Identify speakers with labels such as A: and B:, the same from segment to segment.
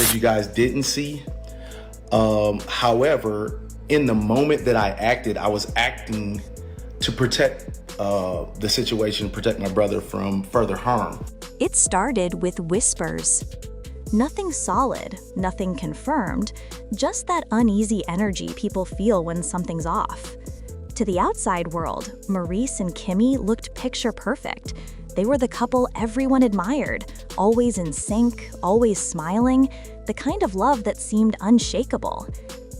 A: that you guys didn't see. However, in the moment that I acted, I was acting to protect the situation, protect my brother from further harm.
B: It started with whispers. Nothing solid, nothing confirmed, just that uneasy energy people feel when something's off. To the outside world, Maurice and Kimmi looked picture perfect. They were the couple everyone admired, always in sync, always smiling, the kind of love that seemed unshakable.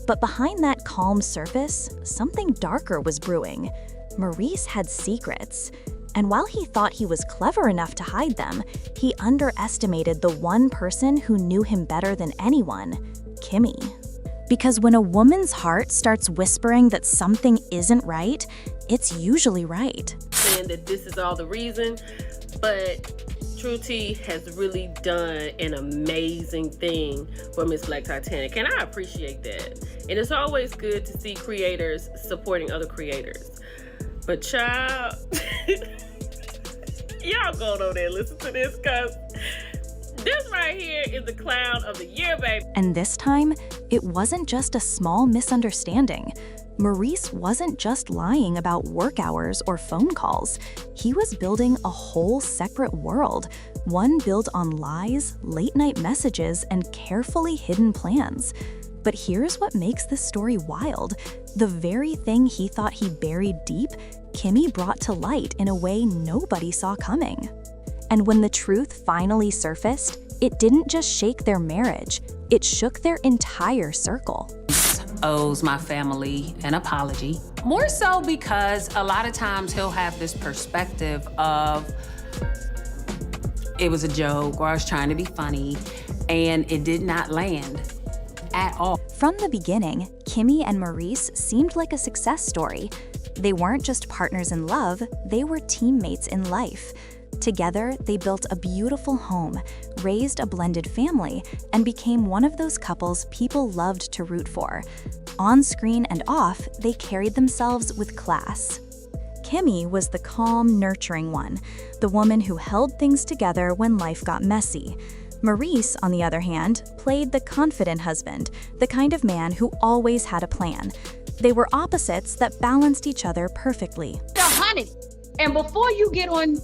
B: But behind that calm surface, something darker was brewing. Maurice had secrets. And while he thought he was clever enough to hide them, he underestimated the one person who knew him better than anyone, Kimmi. Because when a woman's heart starts whispering that something isn't right, it's usually right.
C: Saying that this is all the reason, but True T has really done an amazing thing for Miss Black Titanic, and I appreciate that. And it's always good to see creators supporting other creators. But child, y'all go over there and listen to this, because this right here is the clown of the year, baby.
B: And this time, it wasn't just a small misunderstanding. Maurice wasn't just lying about work hours or phone calls. He was building a whole separate world, one built on lies, late-night messages, and carefully hidden plans. But here's what makes this story wild. The very thing he thought he buried deep, Kimmi brought to light in a way nobody saw coming. And when the truth finally surfaced, it didn't just shake their marriage, it shook their entire circle.
D: Owes my family an apology. More so because a lot of times he'll have this perspective of it was a joke or I was trying to be funny, and it did not land at all.
B: From the beginning, Kimmi and Maurice seemed like a success story. They weren't just partners in love, they were teammates in life. Together, they built a beautiful home, raised a blended family, and became one of those couples people loved to root for. On screen and off, they carried themselves with class. Kimmi was the calm, nurturing one, the woman who held things together when life got messy. Maurice, on the other hand, played the confident husband, the kind of man who always had a plan. They were opposites that balanced each other perfectly.
E: Honey, and before you get on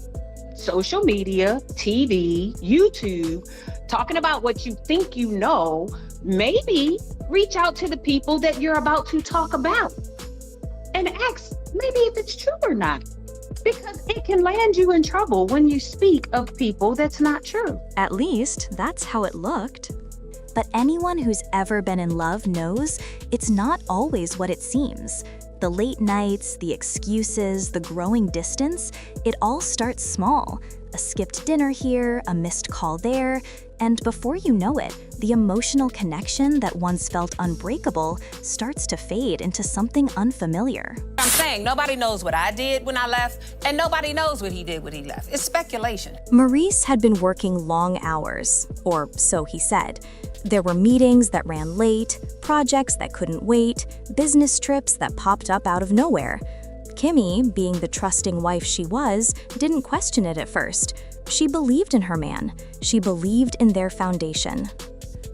E: social media, TV, YouTube, talking about what you think you know, maybe reach out to the people that you're about to talk about and ask maybe if it's true or not. Because it can land you in trouble when you speak of people that's not true.
B: At least, that's how it looked. But anyone who's ever been in love knows it's not always what it seems. The late nights, the excuses, the growing distance, it all starts small. A skipped dinner here, a missed call there, and before you know it, the emotional connection that once felt unbreakable starts to fade into something unfamiliar.
D: I'm saying nobody knows what I did when I left, and nobody knows what he did when he left. It's speculation.
B: Maurice had been working long hours, or so he said. There were meetings that ran late, projects that couldn't wait, business trips that popped up out of nowhere. Kimmi, being the trusting wife she was, didn't question it at first. She believed in her man. She believed in their foundation.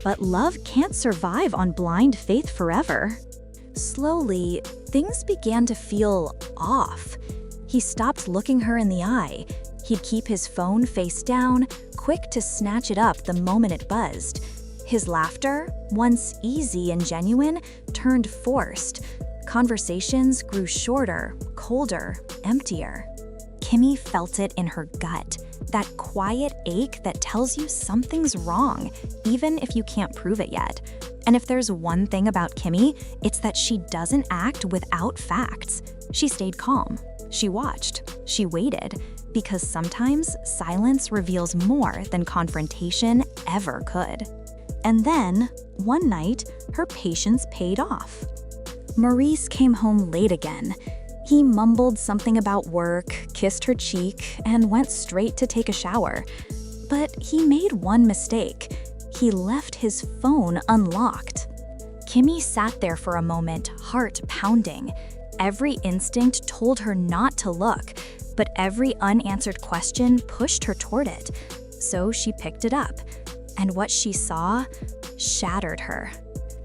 B: But love can't survive on blind faith forever. Slowly, things began to feel off. He stopped looking her in the eye. He'd keep his phone face down, quick to snatch it up the moment it buzzed. His laughter, once easy and genuine, turned forced. Conversations grew shorter, colder, emptier. Kimmi felt it in her gut, that quiet ache that tells you something's wrong, even if you can't prove it yet. And if there's one thing about Kimmi, it's that she doesn't act without facts. She stayed calm. She watched. She waited. Because sometimes silence reveals more than confrontation ever could. And then, one night, her patience paid off. Maurice came home late again. He mumbled something about work, kissed her cheek, and went straight to take a shower. But he made one mistake. He left his phone unlocked. Kimmi sat there for a moment, heart pounding. Every instinct told her not to look, but every unanswered question pushed her toward it. So she picked it up. And what she saw shattered her.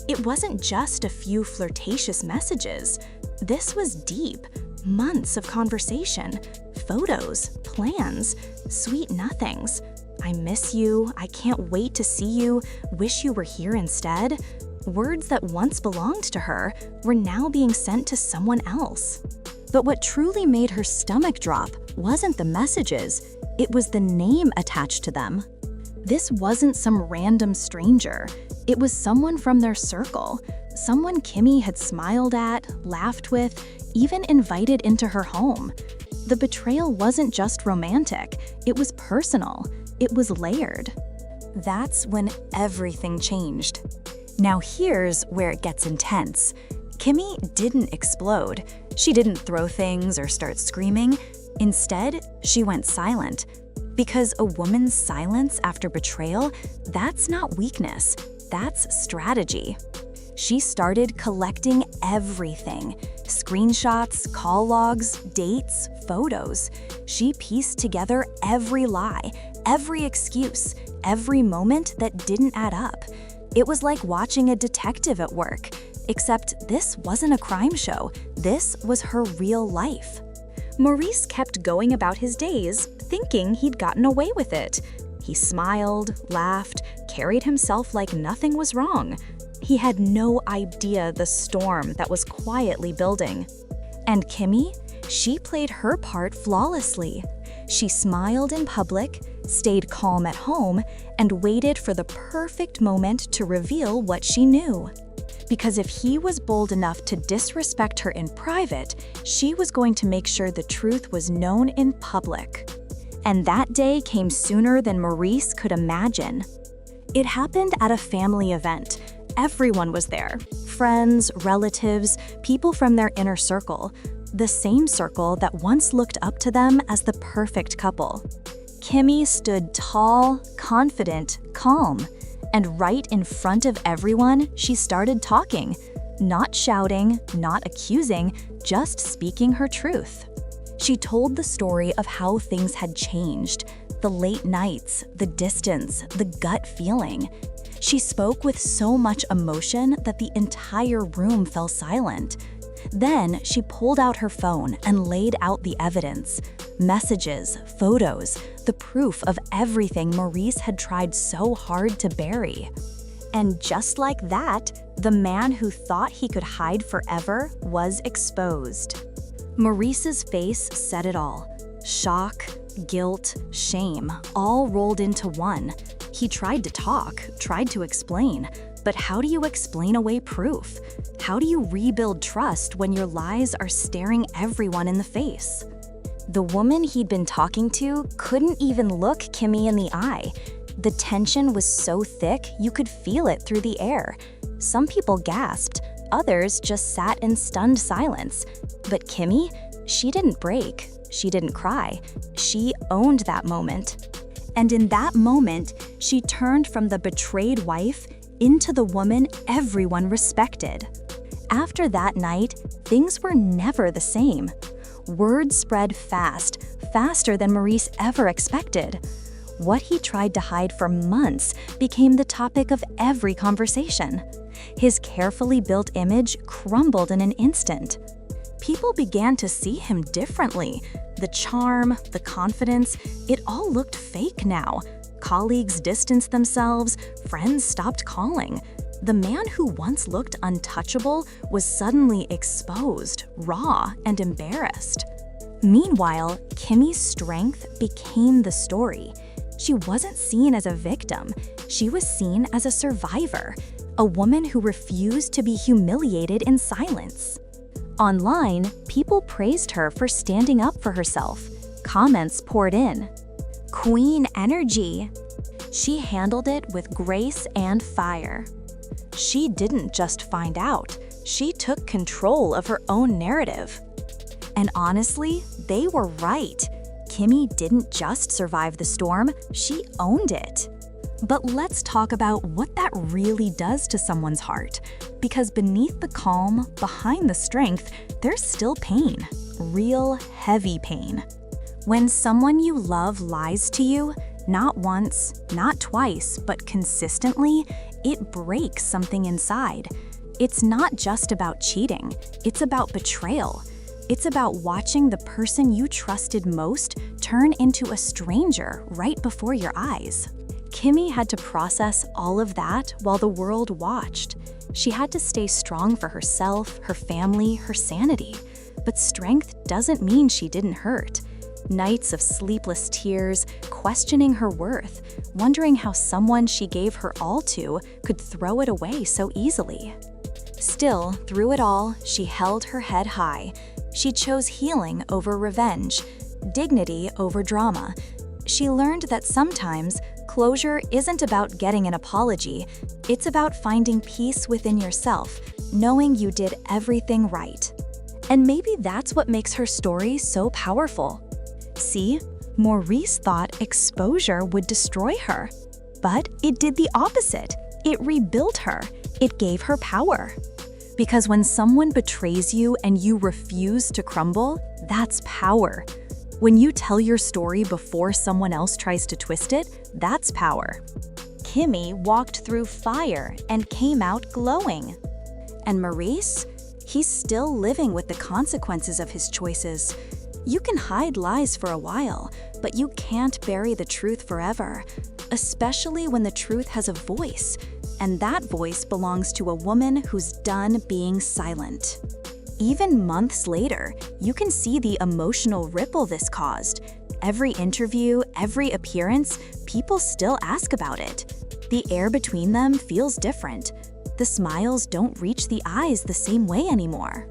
B: It wasn't just a few flirtatious messages. This was deep, months of conversation, photos, plans, sweet nothings. I miss you, I can't wait to see you, wish you were here instead. Words that once belonged to her were now being sent to someone else. But what truly made her stomach drop wasn't the messages, it was the name attached to them. This wasn't some random stranger. It was someone from their circle, someone Kimmi had smiled at, laughed with, even invited into her home. The betrayal wasn't just romantic, it was personal, it was layered. That's when everything changed. Now here's where it gets intense. Kimmi didn't explode. She didn't throw things or start screaming. Instead, she went silent. Because a woman's silence after betrayal, that's not weakness, that's strategy. She started collecting everything: screenshots, call logs, dates, photos. She pieced together every lie, every excuse, every moment that didn't add up. It was like watching a detective at work, except this wasn't a crime show, this was her real life. Maurice kept going about his days, thinking he'd gotten away with it. He smiled, laughed, carried himself like nothing was wrong. He had no idea the storm that was quietly building. And Kimmi, she played her part flawlessly. She smiled in public, stayed calm at home, and waited for the perfect moment to reveal what she knew. Because if he was bold enough to disrespect her in private, she was going to make sure the truth was known in public. And that day came sooner than Maurice could imagine. It happened at a family event. Everyone was there: friends, relatives, people from their inner circle, the same circle that once looked up to them as the perfect couple. Kimmi stood tall, confident, calm. And right in front of everyone, she started talking. Not shouting, not accusing, just speaking her truth. She told the story of how things had changed, the late nights, the distance, the gut feeling. She spoke with so much emotion that the entire room fell silent. Then she pulled out her phone and laid out the evidence. Messages, photos, the proof of everything Maurice had tried so hard to bury. And just like that, the man who thought he could hide forever was exposed. Maurice's face said it all. Shock, guilt, shame, all rolled into one. He tried to talk, tried to explain, but how do you explain away proof? How do you rebuild trust when your lies are staring everyone in the face? The woman he'd been talking to couldn't even look Kimmi in the eye. The tension was so thick you could feel it through the air. Some people gasped, others just sat in stunned silence. But Kimmi, she didn't break, she didn't cry, she owned that moment. And in that moment, she turned from the betrayed wife into the woman everyone respected. After that night, things were never the same. Word spread fast, faster than Maurice ever expected. What he tried to hide for months became the topic of every conversation. His carefully built image crumbled in an instant. People began to see him differently. The charm, the confidence, it all looked fake now. Colleagues distanced themselves, friends stopped calling. The man who once looked untouchable was suddenly exposed, raw, and embarrassed. Meanwhile, Kimmi's strength became the story. She wasn't seen as a victim. She was seen as a survivor, a woman who refused to be humiliated in silence. Online, people praised her for standing up for herself. Comments poured in. Queen energy. She handled it with grace and fire. She didn't just find out, she took control of her own narrative. And honestly, they were right. Kimmi didn't just survive the storm, she owned it. But let's talk about what that really does to someone's heart. Because beneath the calm, behind the strength, there's still pain. Real, heavy pain. When someone you love lies to you, not once, not twice, but consistently, it breaks something inside. It's not just about cheating, it's about betrayal. It's about watching the person you trusted most turn into a stranger right before your eyes. Kimmi had to process all of that while the world watched. She had to stay strong for herself, her family, her sanity. But strength doesn't mean she didn't hurt. Nights of sleepless tears, questioning her worth, wondering how someone she gave her all to could throw it away so easily. Still, through it all, she held her head high. She chose healing over revenge, dignity over drama. She learned that sometimes closure isn't about getting an apology, it's about finding peace within yourself, knowing you did everything right. And maybe that's what makes her story so powerful. See, Maurice thought exposure would destroy her, but it did the opposite. It rebuilt her. It gave her power. Because when someone betrays you and you refuse to crumble, that's power. When you tell your story before someone else tries to twist it, that's power. Kimmi walked through fire and came out glowing. And Maurice? He's still living with the consequences of his choices. You can hide lies for a while, but you can't bury the truth forever, especially when the truth has a voice, and that voice belongs to a woman who's done being silent. Even months later, you can see the emotional ripple this caused. Every interview, every appearance, people still ask about it. The air between them feels different. The smiles don't reach the eyes the same way anymore.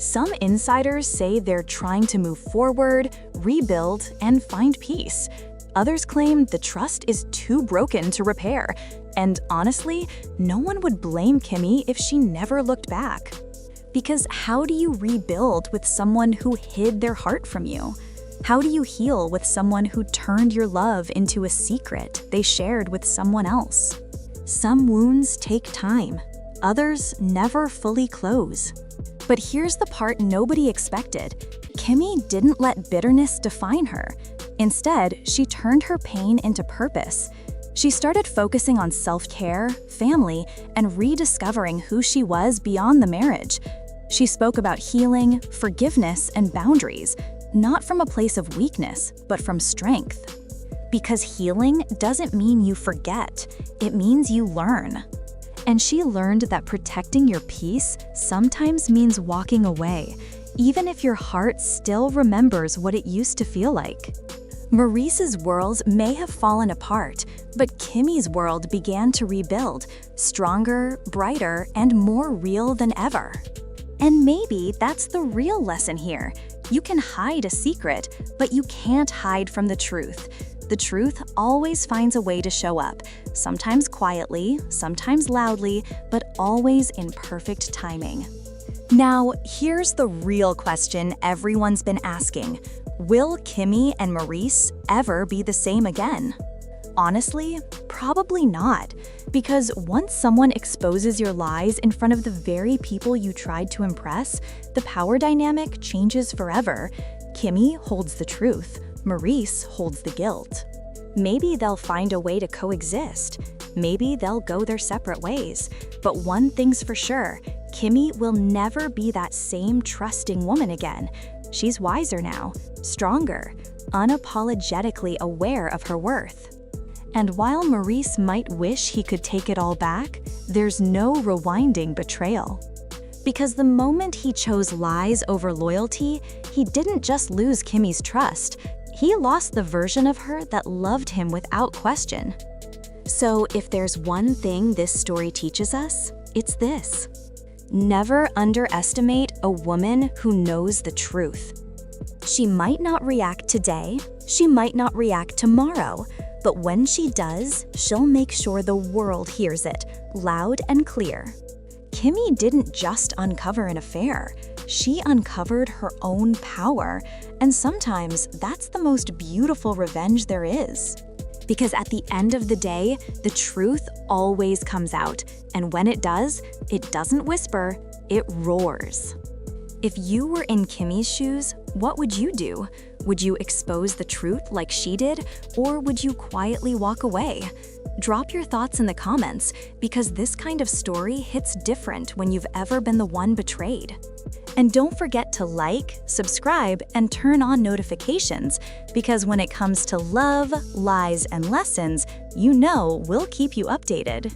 B: Some insiders say they're trying to move forward, rebuild, and find peace. Others claim the trust is too broken to repair. And honestly, no one would blame Kimmi if she never looked back. Because how do you rebuild with someone who hid their heart from you? How do you heal with someone who turned your love into a secret they shared with someone else? Some wounds take time. Others never fully close. But here's the part nobody expected. Kimmi didn't let bitterness define her. Instead, she turned her pain into purpose. She started focusing on self-care, family, and rediscovering who she was beyond the marriage. She spoke about healing, forgiveness, and boundaries, not from a place of weakness, but from strength. Because healing doesn't mean you forget, it means you learn. And she learned that protecting your peace sometimes means walking away, even if your heart still remembers what it used to feel like. Maurice's worlds may have fallen apart, but Kimmi's world began to rebuild, stronger, brighter, and more real than ever. And maybe that's the real lesson here. You can hide a secret, but you can't hide from the truth. The truth always finds a way to show up, sometimes quietly, sometimes loudly, but always in perfect timing. Now, here's the real question everyone's been asking. Will Kimmi and Maurice ever be the same again? Honestly, probably not, because once someone exposes your lies in front of the very people you tried to impress, the power dynamic changes forever. Kimmi holds the truth, Maurice holds the guilt. Maybe they'll find a way to coexist. Maybe they'll go their separate ways. But one thing's for sure, Kimmi will never be that same trusting woman again. She's wiser now, stronger, unapologetically aware of her worth. And while Maurice might wish he could take it all back, there's no rewinding betrayal. Because the moment he chose lies over loyalty, he didn't just lose Kimmi's trust, he lost the version of her that loved him without question. So if there's one thing this story teaches us, it's this. Never underestimate a woman who knows the truth. She might not react today, she might not react tomorrow, but when she does, she'll make sure the world hears it, loud and clear. Kimmi didn't just uncover an affair, she uncovered her own power, and sometimes that's the most beautiful revenge there is. Because at the end of the day, the truth always comes out, and when it does, it doesn't whisper, it roars. If you were in Kimmi's shoes, what would you do? Would you expose the truth like she did, or would you quietly walk away? Drop your thoughts in the comments, because this kind of story hits different when you've ever been the one betrayed. And don't forget to like, subscribe, and turn on notifications, because when it comes to love, lies, and lessons, you know we'll keep you updated.